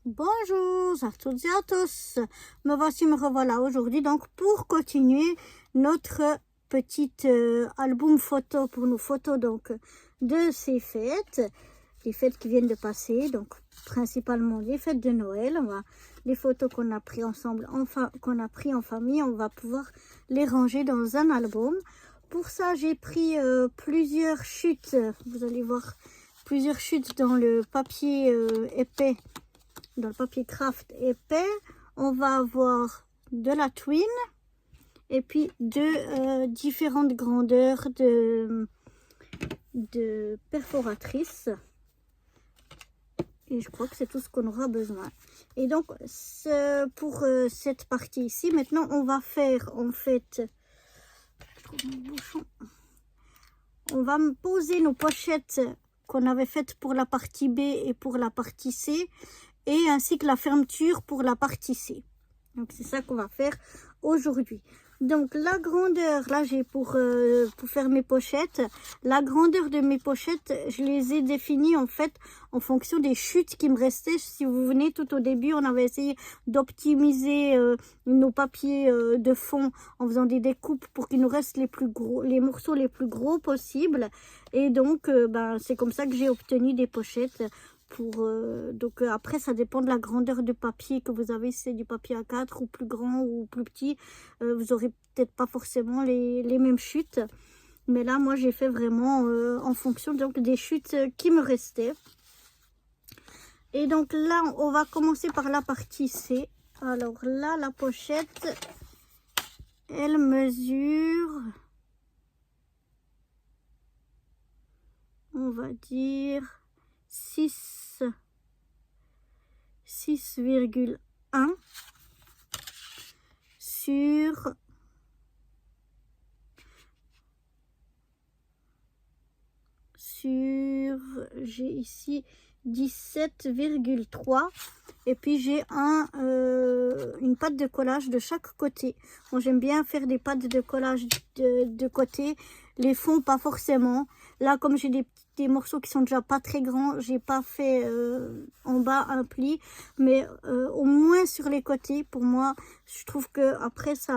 Bonjour à toutes et à tous, me revoilà aujourd'hui donc pour continuer notre petite album photo pour nos photos donc de ces fêtes, les fêtes qui viennent de passer, donc principalement les fêtes de Noël. Les photos qu'on a pris ensemble, qu'on a pris en famille, on va pouvoir les ranger dans un album. Pour ça j'ai pris plusieurs chutes, vous allez voir plusieurs chutes dans le papier épais. Dans le papier craft épais, on va avoir de la twine et puis de différentes grandeurs de perforatrices. Et je crois que c'est tout ce qu'on aura besoin. Et donc, pour cette partie ici, maintenant, on va faire en fait... On va poser nos pochettes qu'on avait faites pour la partie B et pour la partie C, et ainsi que la fermeture pour la partie C. Donc c'est ça qu'on va faire aujourd'hui. Donc la grandeur, là j'ai pour faire mes pochettes, la grandeur de mes pochettes, je les ai définies en fait en fonction des chutes qui me restaient. Si vous venez tout au début, on avait essayé d'optimiser nos papiers de fond en faisant des découpes pour qu'il nous reste les morceaux les plus gros possibles. Et donc c'est comme ça que j'ai obtenu des pochettes. Après ça dépend de la grandeur de papier que vous avez, si c'est du papier A4 ou plus grand ou plus petit, vous aurez peut-être pas forcément les mêmes chutes, mais là moi j'ai fait vraiment en fonction donc des chutes qui me restaient. Et donc là on va commencer par la partie C. Alors là la pochette elle mesure, on va dire 6,1 sur j'ai ici 17,3 et puis j'ai une patte de collage de chaque côté. Moi j'aime bien faire des pattes de collage de côté, les fonds pas forcément. Là comme j'ai des morceaux qui sont déjà pas très grands, j'ai pas fait en bas un pli, mais au moins sur les côtés. Pour moi je trouve que après ça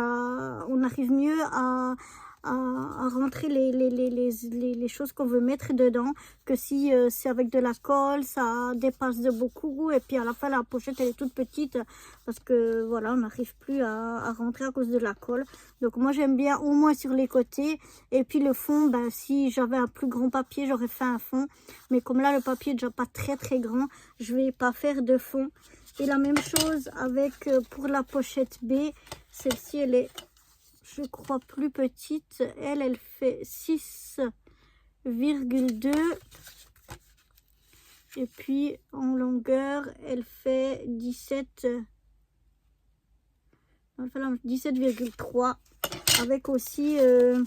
on arrive mieux à rentrer les choses qu'on veut mettre dedans, que si c'est avec de la colle, ça dépasse de beaucoup, et puis à la fin la pochette elle est toute petite parce que voilà, on n'arrive plus à rentrer à cause de la colle. Donc moi j'aime bien au moins sur les côtés, et puis le fond, si j'avais un plus grand papier j'aurais fait un fond, mais comme là le papier est déjà pas très grand, je vais pas faire de fond. Et la même chose avec pour la pochette B, celle-ci elle est, je crois, plus petite. Elle fait 6,2 et puis en longueur elle fait 17,3 avec aussi ouais,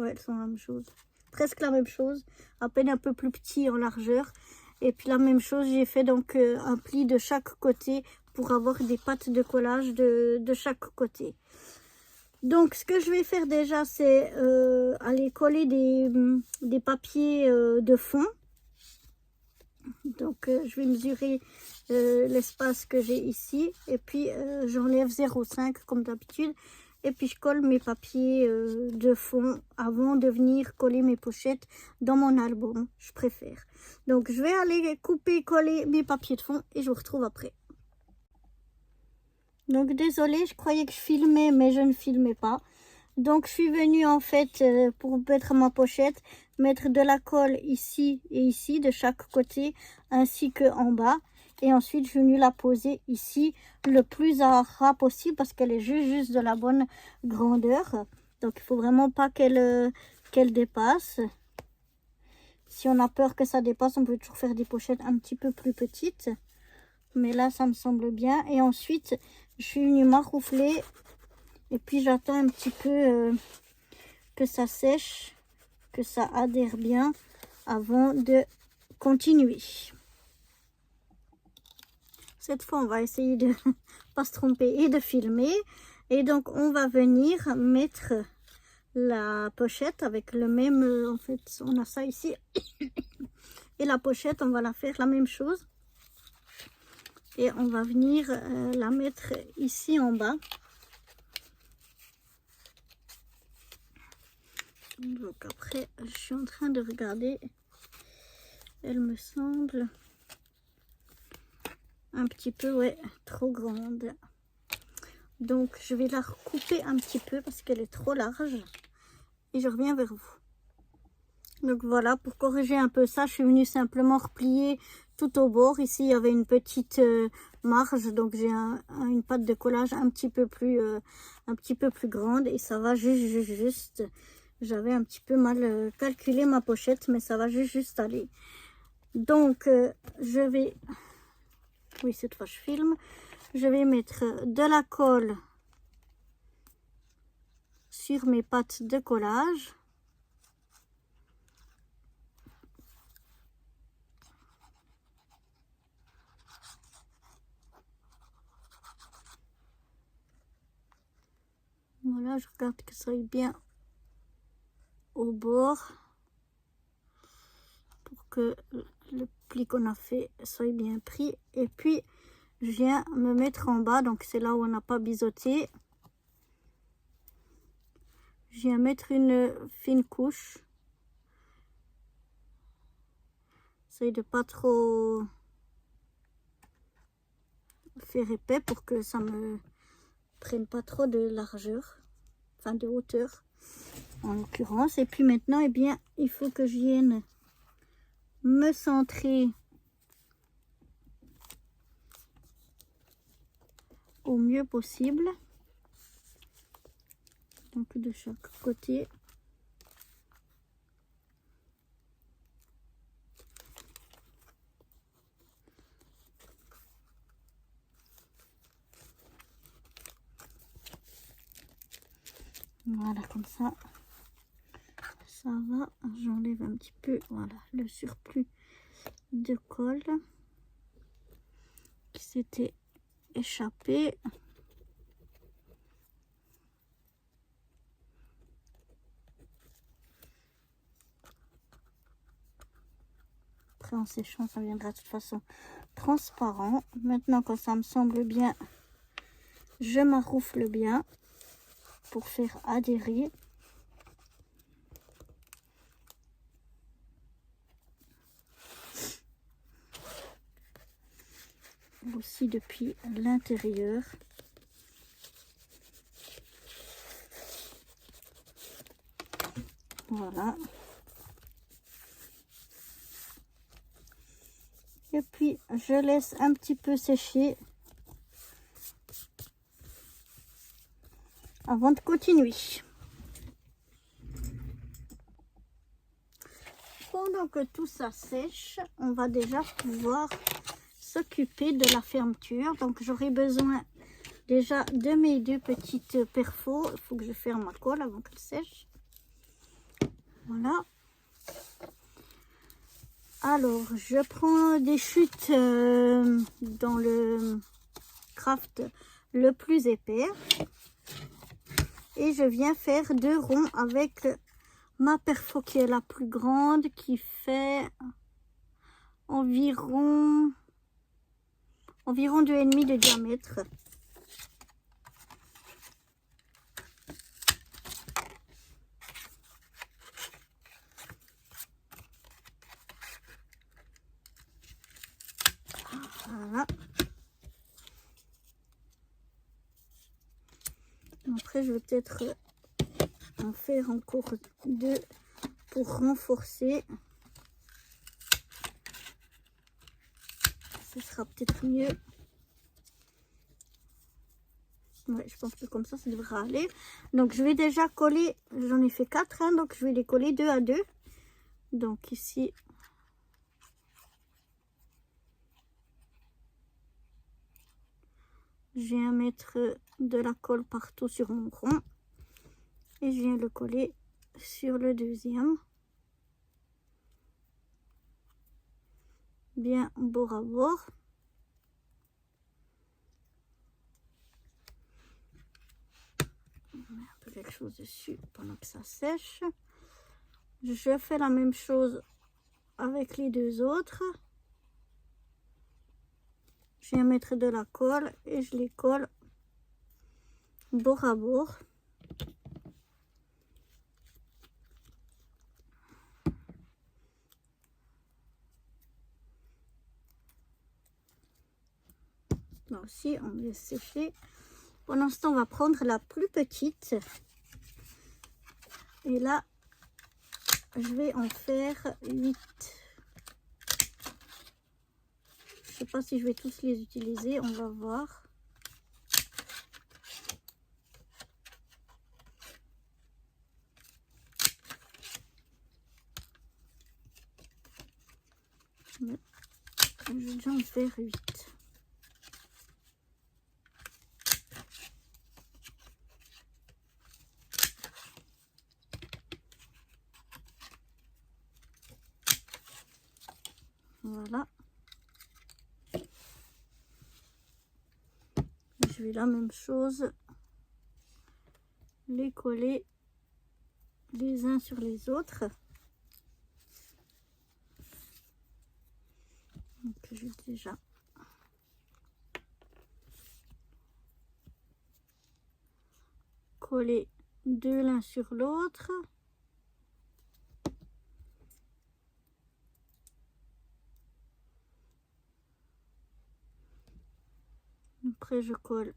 elles sont la même chose, presque la même chose, à peine un peu plus petit en largeur. Et puis la même chose, j'ai fait donc un pli de chaque côté pour avoir des pattes de collage de chaque côté. Donc ce que je vais faire déjà, c'est aller coller des papiers de fond. Donc je vais mesurer l'espace que j'ai ici, et puis j'enlève 0,5 comme d'habitude, et puis je colle mes papiers de fond avant de venir coller mes pochettes dans mon album, je préfère. Donc je vais aller couper, coller mes papiers de fond et je vous retrouve après. Donc désolée, je croyais que je filmais, mais je ne filmais pas. Donc je suis venue en fait pour mettre ma pochette, mettre de la colle ici et ici de chaque côté, ainsi que en bas. Et ensuite je suis venue la poser ici le plus à ras possible parce qu'elle est juste de la bonne grandeur. Donc il faut vraiment pas qu'elle dépasse. Si on a peur que ça dépasse, on peut toujours faire des pochettes un petit peu plus petites. Mais là ça me semble bien. Et ensuite je suis venue m'arroufler. Et puis j'attends un petit peu que ça sèche, que ça adhère bien avant de continuer. Cette fois on va essayer de pas se tromper et de filmer. Et donc on va venir mettre la pochette avec le même, en fait on a ça ici. Et la pochette on va la faire la même chose. Et on va venir la mettre ici en bas. Donc après, je suis en train de regarder. Elle me semble un petit peu, ouais, trop grande. Donc je vais la recouper un petit peu parce qu'elle est trop large. Et je reviens vers vous. Donc voilà, pour corriger un peu ça, je suis venue simplement replier tout au bord. Ici, il y avait une petite marge, donc j'ai une patte de collage un petit peu plus grande et ça va juste. J'avais un petit peu mal calculé ma pochette, mais ça va juste aller. Donc, je vais... Oui, cette fois, je filme. Je vais mettre de la colle sur mes pattes de collage. Voilà, je regarde que ça aille bien au bord pour que le pli qu'on a fait soit bien pris. Et puis, je viens me mettre en bas, donc c'est là où on n'a pas biseauté. Je viens mettre une fine couche. J'essaie de pas trop faire épais pour que ça me prenne pas trop de largeur, enfin de hauteur en l'occurrence. Et puis maintenant, eh bien, il faut que je vienne me centrer au mieux possible. Donc de chaque côté. Voilà, comme ça va. J'enlève un petit peu, voilà, le surplus de colle qui s'était échappé. Après, en séchant, ça viendra de toute façon transparent. Maintenant, quand ça me semble bien, je maroufle bien pour faire adhérer. Aussi depuis l'intérieur. Voilà. Et puis je laisse un petit peu sécher avant de continuer. Pendant que tout ça sèche, on va déjà pouvoir s'occuper de la fermeture. Donc j'aurai besoin déjà de mes deux petites perfos. Il faut que je ferme ma colle avant qu'elle sèche. Voilà. Alors je prends des chutes dans le craft le plus épais. Et je viens faire 2 ronds avec ma perfo qui est la plus grande, qui fait environ 2,5 de diamètre. Voilà. Après, je vais peut-être en faire encore 2 pour renforcer. Ce sera peut-être mieux. Ouais, je pense que comme ça devrait aller. Donc, je vais déjà coller. J'en ai fait 4, hein, donc je vais les coller 2 à 2. Donc, ici. Je viens mettre de la colle partout sur mon rond. Et je viens le coller sur le deuxième. Bien bord à bord. On met un peu quelque chose dessus pendant que ça sèche. Je fais la même chose avec les 2 autres. je viens mettre de la colle et je les colle bord à bord. Là aussi, on laisse sécher. Pendant ce temps, on va prendre la plus petite. Et là, je vais en faire 8. Je sais pas si je vais tous les utiliser, on va voir. Mais je vais déjà en faire 8. Voilà. Je vais la même chose, les coller les uns sur les autres. Donc j'ai déjà collé deux l'un sur l'autre. Après je colle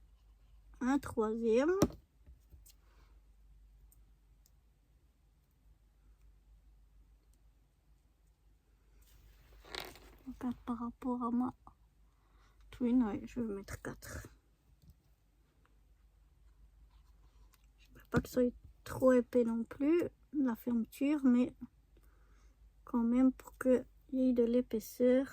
un troisième. Regarde par rapport à ma twin, ouais, je vais mettre 4. Je ne veux pas que ce soit trop épais non plus, la fermeture, mais quand même pour qu'il y ait de l'épaisseur.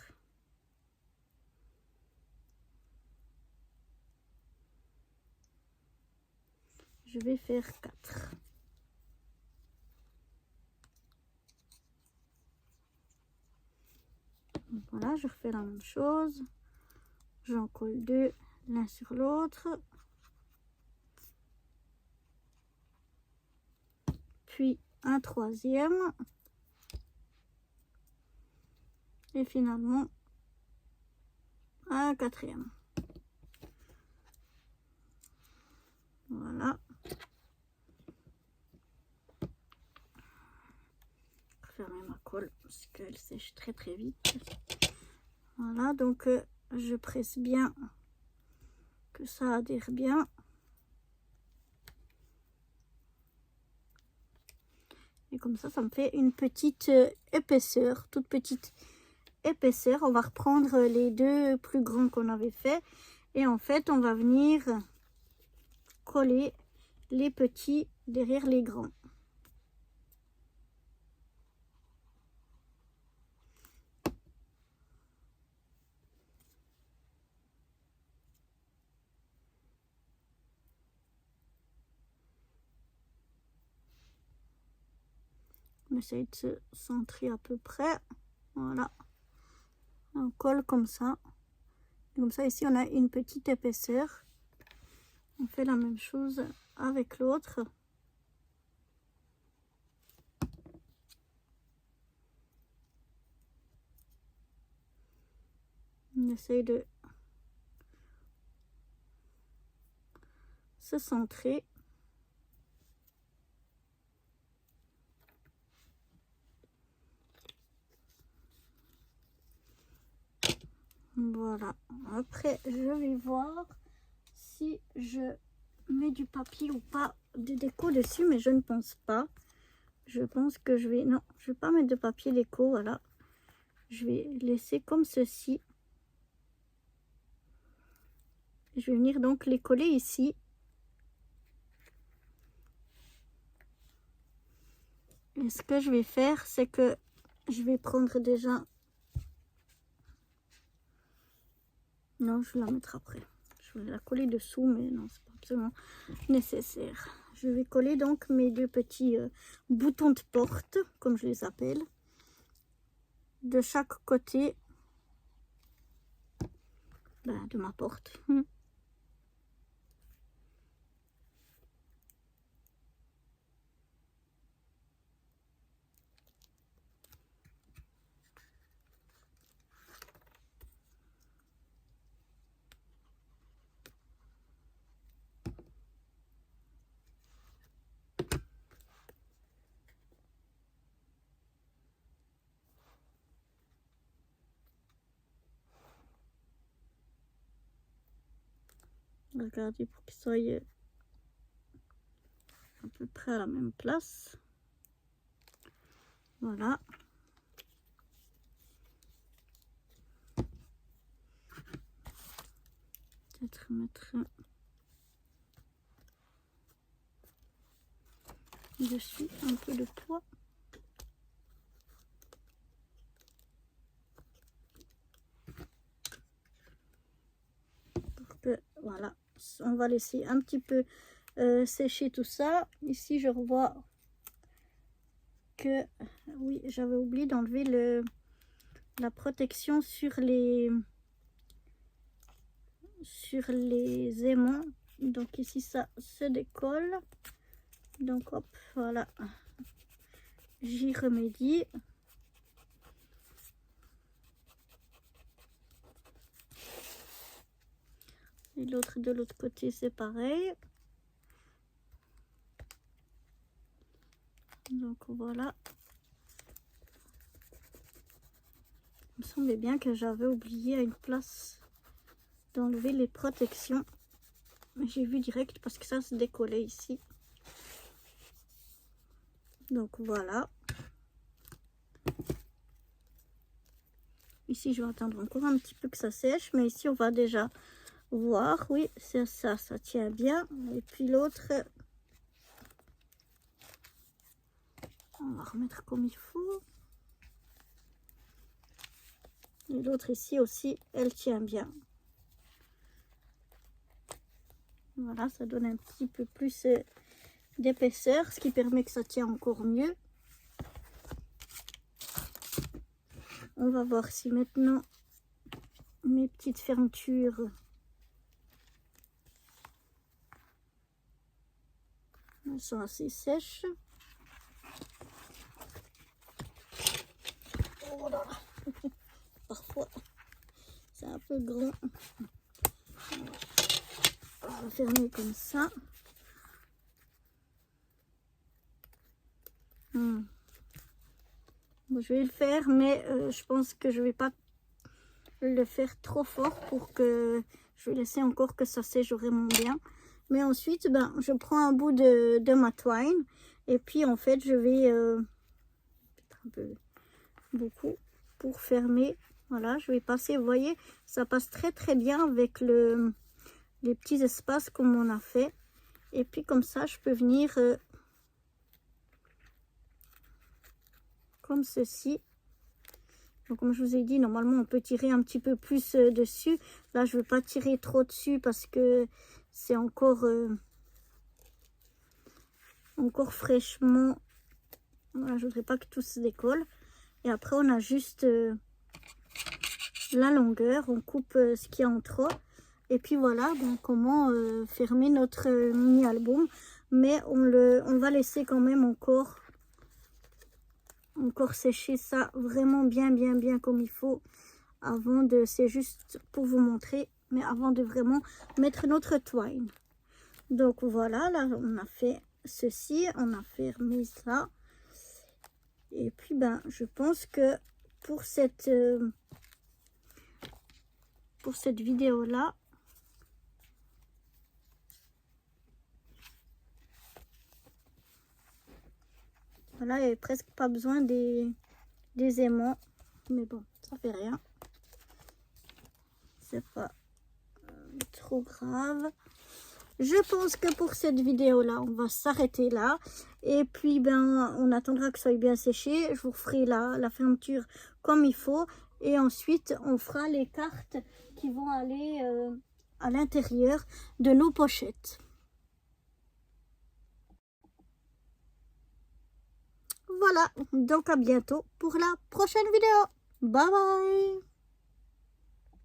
Je vais faire 4. Voilà, je refais la même chose. J'en colle deux l'un sur l'autre. Puis un troisième. Et finalement un quatrième. Voilà. Fermer ma colle parce qu'elle sèche très très vite. Voilà, donc je presse bien que ça adhère bien. Et comme ça me fait une petite épaisseur, toute petite épaisseur. On va reprendre les deux plus grands qu'on avait fait. Et en fait, on va venir coller les petits derrière les grands. On essaye de se centrer à peu près. Voilà. On colle comme ça. Et comme ça, ici, on a une petite épaisseur. On fait la même chose avec l'autre. On essaye de se centrer. Voilà. Après, je vais voir si je mets du papier ou pas de déco dessus, mais je ne pense pas. Je pense que je vais... Non, je vais pas mettre de papier déco, voilà. Je vais laisser comme ceci. Je vais venir donc les coller ici. Et ce que je vais faire, c'est que je vais prendre déjà... Non, je vais la mettre après. Je vais la coller dessous, mais non, c'est pas absolument nécessaire. Je vais coller donc mes deux petits boutons de porte, comme je les appelle, de chaque côté de ma porte. Regardez pour qu'ils soient à peu près à la même place. Voilà. Peut-être mettre dessus un peu de poids. Pour que, voilà, on va laisser un petit peu sécher tout ça. Ici, je revois que, oui, j'avais oublié d'enlever la protection sur les aimants. Donc ici, ça se décolle. Donc hop, voilà, j'y remédie. Et l'autre de l'autre côté, c'est pareil. Donc voilà. Il me semblait bien que j'avais oublié à une place d'enlever les protections. Mais j'ai vu direct parce que ça se décollait ici. Donc voilà. Ici, je vais attendre encore un petit peu que ça sèche. Mais ici, on va déjà voir. Oui, c'est ça, ça tient bien. Et puis l'autre, on va remettre comme il faut. Et l'autre ici aussi, elle tient bien. Voilà, ça donne un petit peu plus d'épaisseur, ce qui permet que ça tient encore mieux. On va voir si maintenant mes petites fermetures sont assez sèches. Oh là là. Parfois, c'est un peu grand. On va fermer comme ça. Bon, je vais le faire, mais je pense que je vais pas le faire trop fort pour que je vais laisser encore que ça sèche vraiment bien. Mais ensuite, ben, je prends un bout de ma twine et puis en fait, je vais peut-être un peu beaucoup pour fermer. Voilà, je vais passer, vous voyez, ça passe très bien avec les petits espaces comme on a fait. Et puis comme ça, je peux venir comme ceci. Donc, comme je vous ai dit, normalement, on peut tirer un petit peu plus dessus. Là, je ne vais pas tirer trop dessus parce que c'est encore fraîchement. Voilà, je ne voudrais pas que tout se décolle. Et après, on a juste la longueur. On coupe ce qu'il y a en trop. Et puis voilà, donc comment fermer notre mini-album. Mais on va laisser quand même encore sécher ça vraiment bien comme il faut avant de, c'est juste pour vous montrer, mais avant de vraiment mettre notre twine. Donc voilà, là on a fait ceci, on a fermé ça et puis ben je pense que pour cette vidéo là, voilà, il n'y avait presque pas besoin des aimants, mais bon, ça fait rien, c'est pas trop grave. Je pense que pour cette vidéo là, on va s'arrêter là. Et puis ben, on attendra que ça soit bien séché. Je vous ferai la fermeture comme il faut. Et ensuite, on fera les cartes qui vont aller à l'intérieur de nos pochettes. Voilà, donc à bientôt pour la prochaine vidéo. Bye bye!